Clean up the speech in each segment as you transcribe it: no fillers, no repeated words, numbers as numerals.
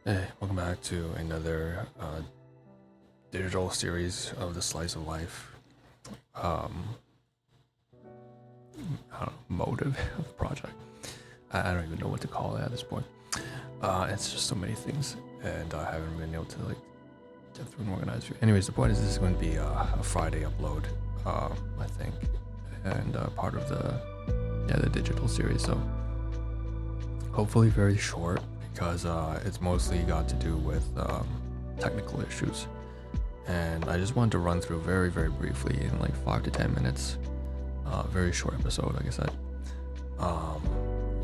Hey, welcome back to another digital series of the Slice of Life motive of the project. I don't even know what to call it at this point. It's just so many things, and I haven't been able to get through and organize it. Anyways, the point is this is going to be a Friday upload, I think, and part of the digital series. So hopefully very short, because it's mostly got to do with technical issues, and I just wanted to run through very briefly in like 5 to 10 minutes, very short episode, like I said,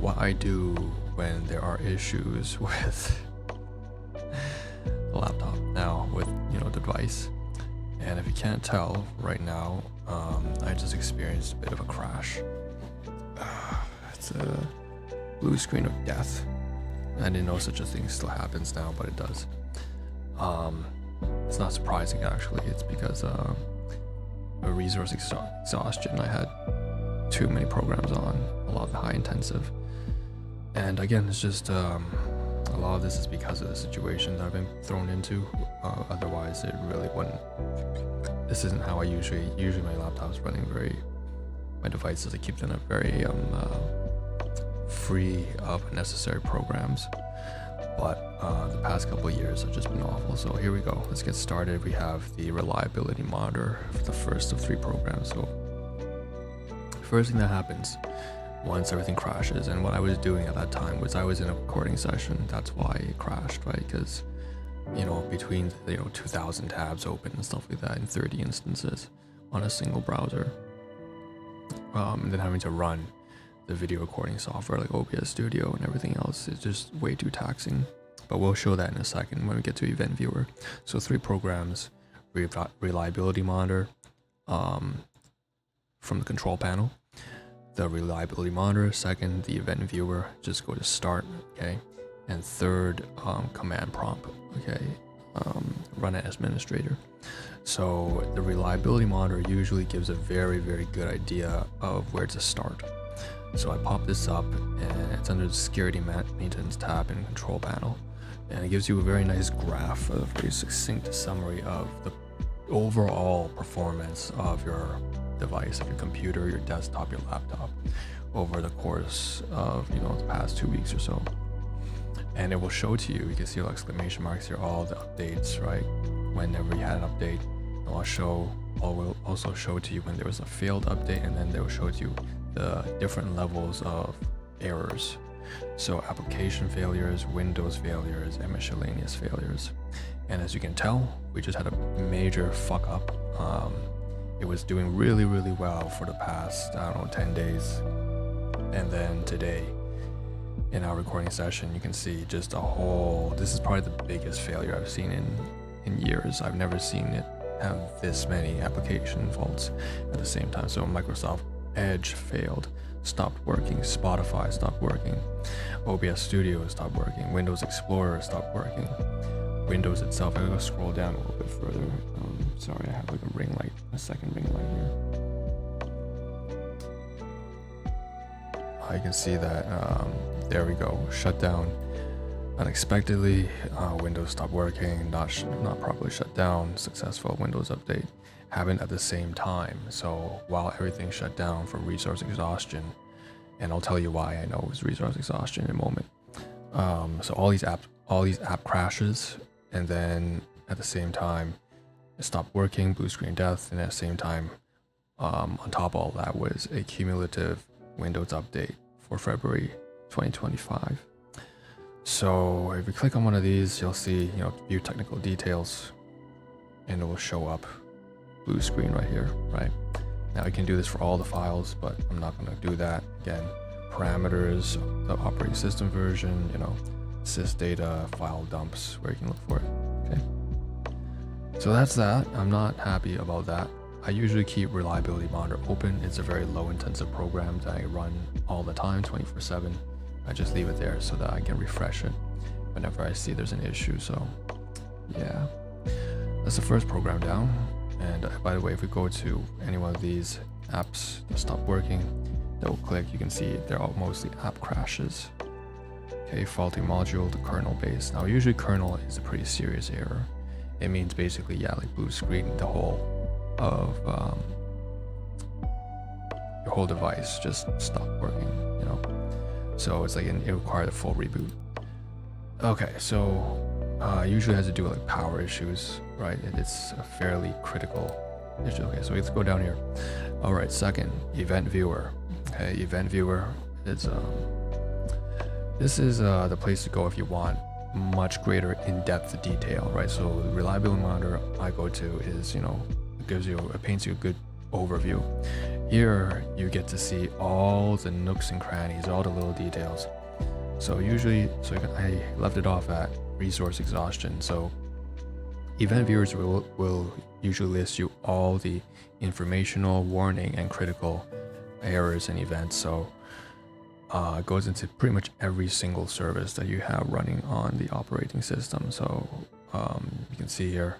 what I do when there are issues with the laptop, now with the device. And if you can't tell right now, I just experienced a bit of a crash. It's a blue screen of death. I didn't know such a thing still happens now, but it does. It's not surprising, actually. It's because a resource exhaustion. I had too many programs on, a lot of high intensive. And again, it's just a lot of this is because of the situation that I've been thrown into. Otherwise, it really wouldn't. This isn't how I usually my laptop's running my devices, I keep them at very free of unnecessary programs, but the past couple of years have just been awful. So here we go, let's get started. We have the reliability monitor for the first of 3 programs. So first thing that happens once everything crashes, and what I was doing at that time was I was in a recording session. That's why it crashed, right? Because between 2,000 tabs open and stuff like that in 30 instances on a single browser, and then having to run the video recording software like OBS Studio and everything else is just way too taxing. But we'll show that in a second when we get to Event Viewer. So 3 programs: reliability monitor from the control panel, the reliability monitor, second the event viewer, just go to start, okay, and third command prompt, okay, run as administrator. So the reliability monitor usually gives a very good idea of where to start. So I pop this up, and it's under the security maintenance tab in control panel, and it gives you a very nice graph, a very succinct summary of the overall performance of your device, of your computer, your desktop, your laptop, over the course of the past 2 weeks or so. And it will show to you can see all exclamation marks here, all the updates, right? Whenever you had an update, will also show to you when there was a failed update, and then they will show to you the different levels of errors. So application failures, Windows failures, and miscellaneous failures. And as you can tell, we just had a major fuck up. It was doing really well for the past, 10 days. And then today, in our recording session, you can see just this is probably the biggest failure I've seen in years. I've never seen it have this many application faults at the same time. So Microsoft Edge failed, stopped working, Spotify stopped working, OBS Studio stopped working, Windows Explorer stopped working, Windows itself. I'm gonna scroll down a little bit further. Sorry, I have like a second ring light here. You can see that, there we go, shut down unexpectedly. Windows stopped working, not properly shut down. Successful Windows update happened at the same time. So while everything shut down from resource exhaustion, and I'll tell you why I know it was resource exhaustion in a moment. So all these app crashes, and then at the same time it stopped working, blue screen death, and at the same time, on top of all that was a cumulative Windows update for February 2025. So if you click on one of these, you'll see, view technical details, and it will show up blue screen right here, right? Now you can do this for all the files, but I'm not going to do that. Again, parameters, the operating system version, sysdata, file dumps, where you can look for it, okay? So that's that. I'm not happy about that. I usually keep reliability monitor open. It's a very low intensive program that I run all the time, 24/7. I just leave it there so that I can refresh it whenever I see there's an issue. So yeah, that's the first program down. And by the way, if we go to any one of these apps that stop working, double click, you can see they're all mostly app crashes. Okay, faulty module to kernel base. Now usually kernel is a pretty serious error. It means basically, yeah, like blue screen, the whole of your whole device just stopped working, you know. So it's like it required a full reboot. Okay, so usually has to do with like power issues, right? It's a fairly critical issue. Okay, so let's go down here. All right, second, event viewer. Okay, event viewer is this is the place to go if you want much greater in-depth detail, right? So the reliability monitor I go to is, you know, it paints you a good overview. Here you get to see all the nooks and crannies, all the little details. So usually, I left it off at resource exhaustion. So event viewers will usually list you all the informational, warning, and critical errors and events. So it goes into pretty much every single service that you have running on the operating system. So you can see here,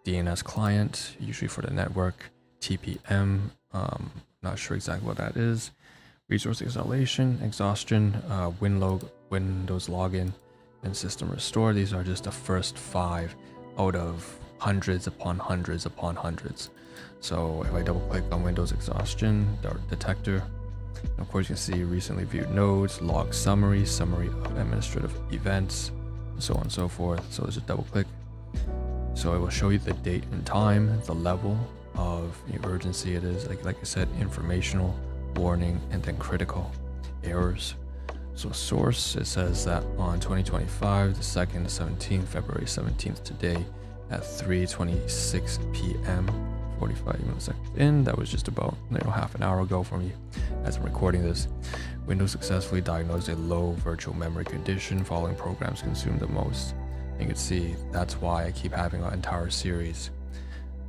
DNS client, usually for the network, TPM, not sure exactly what that is, resource exhaustion, Windows login, and system restore. These are just the first 5 out of hundreds upon hundreds upon hundreds. So if I double click on Windows exhaustion detector, of course you can see recently viewed nodes, log summary of administrative events, and so on and so forth. So let's just double click. So it will show you the date and time, the level of urgency it is, like I said, informational, warning, and then critical errors. So source, it says that on 2025, the 2nd, 17th, February 17th today at 3:26 p.m. 45 milliseconds in. That was just about half an hour ago for me as I'm recording this. Windows successfully diagnosed a low virtual memory condition following programs consumed the most. You can see that's why I keep having an entire series.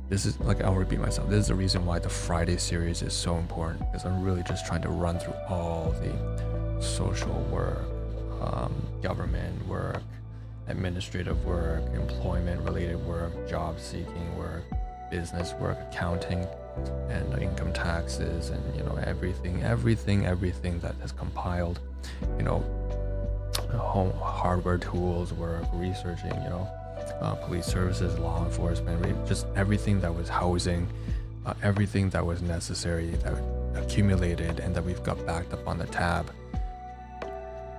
This is, like, I'll repeat myself, this is the reason why the Friday series is so important, because I'm really just trying to run through all the social work, government work, administrative work, employment related work, job seeking work, business work, accounting, and income taxes, and everything that has compiled, home hardware tools work, researching, police services, law enforcement, just everything that was housing, everything that was necessary, that accumulated, and that we've got backed up on the tab.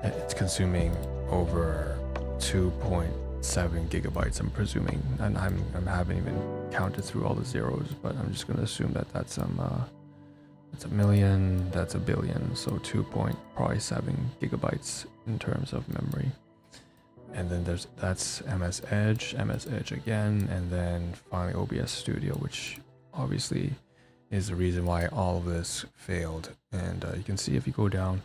It's consuming over 2.7 gigabytes, I'm presuming, and I haven't even counted through all the zeros, but I'm just going to assume that that's it's a million, that's a billion, so 2.7 gigabytes in terms of memory. And then that's MS Edge again, and then finally OBS Studio, which obviously is the reason why all of this failed. And you can see if you go down,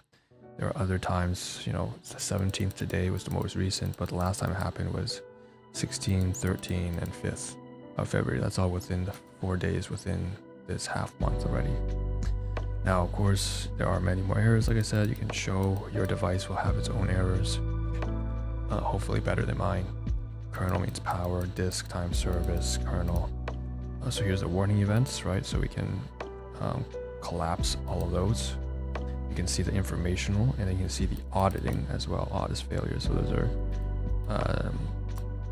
there are other times, the 17th today was the most recent, but the last time it happened was 16, 13, and 5th of February. That's all within the 4 days within this half month already. Now, of course, there are many more errors. Like I said, you can show your device will have its own errors. Hopefully better than mine. Kernel means power, disk, time service, kernel. So here's the warning events, right? So we can collapse all of those. You can see the informational, and then you can see the auditing as well, audit failures. So those are,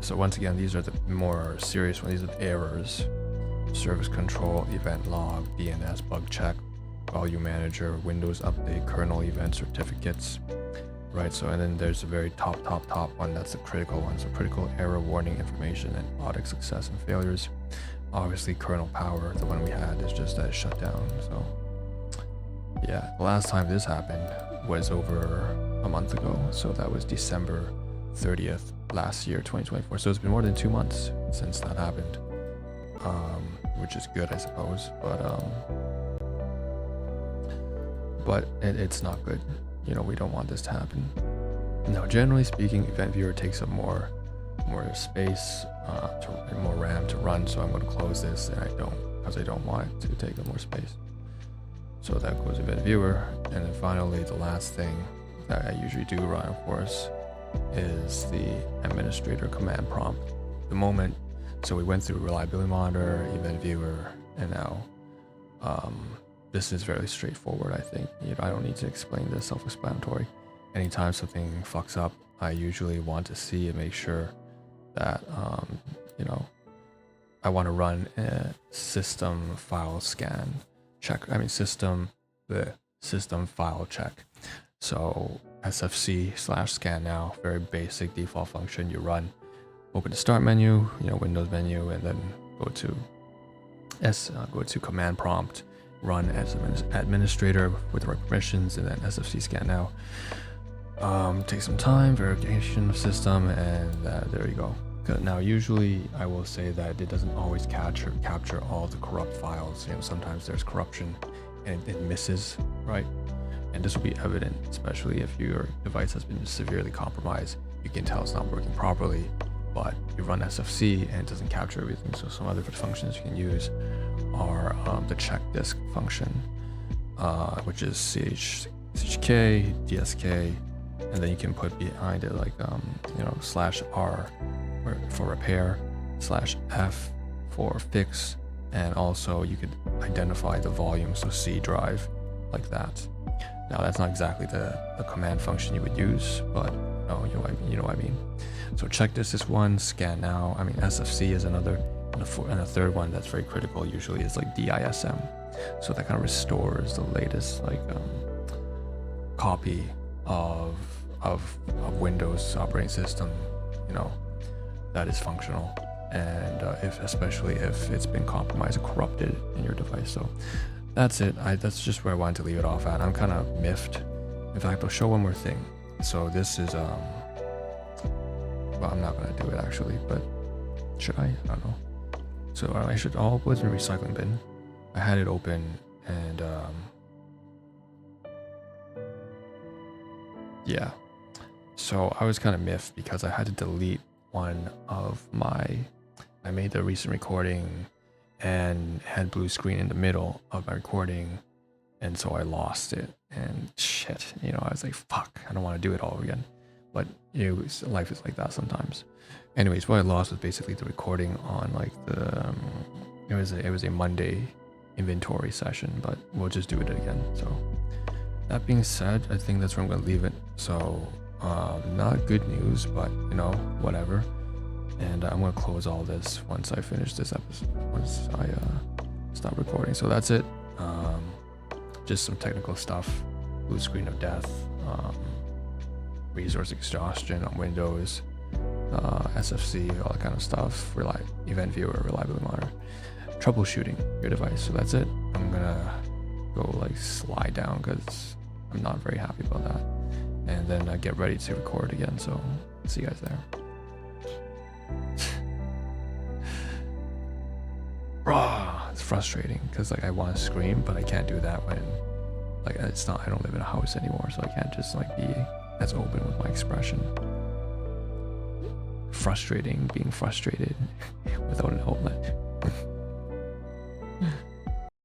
so once again, these are the more serious ones. These are the errors: service control, event log, DNS bug check, volume manager, Windows update, kernel event certificates. Right, so and then there's a very top one, that's the critical one. So critical error warning information and audit success and failures. Obviously kernel power, the one we had, is just that it shut down. So yeah, the last time this happened was over a month ago. So that was December 30th last year, 2024. So it's been more than 2 months since that happened, which is good, I suppose. But it's not good. We don't want this to happen. Now, generally speaking, Event Viewer takes up more space, and more RAM to run. So I'm going to close this, and because I don't want it to take up more space. So that goes Event Viewer, and then finally, the last thing that I usually do run, of course, is the administrator command prompt. So we went through Reliability Monitor, Event Viewer, and now this is fairly straightforward, I think. I don't need to explain this, self-explanatory. Anytime something fucks up, I usually want to see and make sure that, you know, I want to run a system file scan check. I mean, system file check. So SFC/scan now, very basic default function. You run, open the start menu, you know, Windows menu, and then go to command prompt, run as an administrator with the right permissions, and then SFC scan now. Take some time, verification of system, and there you go. Now, usually I will say that it doesn't always capture all the corrupt files. You know, sometimes there's corruption and it misses, right? And this will be evident, especially if your device has been severely compromised. You can tell it's not working properly, but you run SFC and it doesn't capture everything. So some other functions you can use are the check disk function, which is chk, dsk, and then you can put behind it like you know, /r for repair, /f for fix, and also you could identify the volume, so C drive, like that. Now that's not exactly the command function you would use, but you know what I mean. So check this is one, scan now. I mean, SFC is another, and a third one that's very critical usually is like DISM. So that kind of restores the latest like copy of Windows operating system, you know, that is functional, and especially if it's been compromised or corrupted in your device. So that's it. That's just where I wanted to leave it off at. I'm kind of miffed. In fact, I'll show one more thing. So this is well, I'm not gonna do it actually, but should I? I don't know. So I should. All was in the recycling bin. I had it open, and yeah. So I was kind of miffed because I had to delete one of I made the recent recording and had blue screen in the middle of my recording, and so I lost it, and shit, you know, I was like, fuck, I don't want to do it all again. But you know, life is like that sometimes. Anyways, what I lost was basically the recording on like the it was a Monday inventory session, but we'll just do it again. So that being said, I think that's where I'm gonna leave it. So not good news, but you know, whatever. And I'm gonna close all this once I finish this episode, once I stop recording. So that's it. Just some technical stuff, blue screen of death, resource exhaustion on Windows, SFC, all that kind of stuff, event viewer, reliability monitor, troubleshooting your device. So that's it. I'm gonna go like slide down because I'm not very happy about that, and then get ready to record again. So see you guys there. It's frustrating because like I want to scream, but I can't do that when like it's not, I don't live in a house anymore, so I can't just like be as open with my expression. Frustrating, being frustrated without an outlet.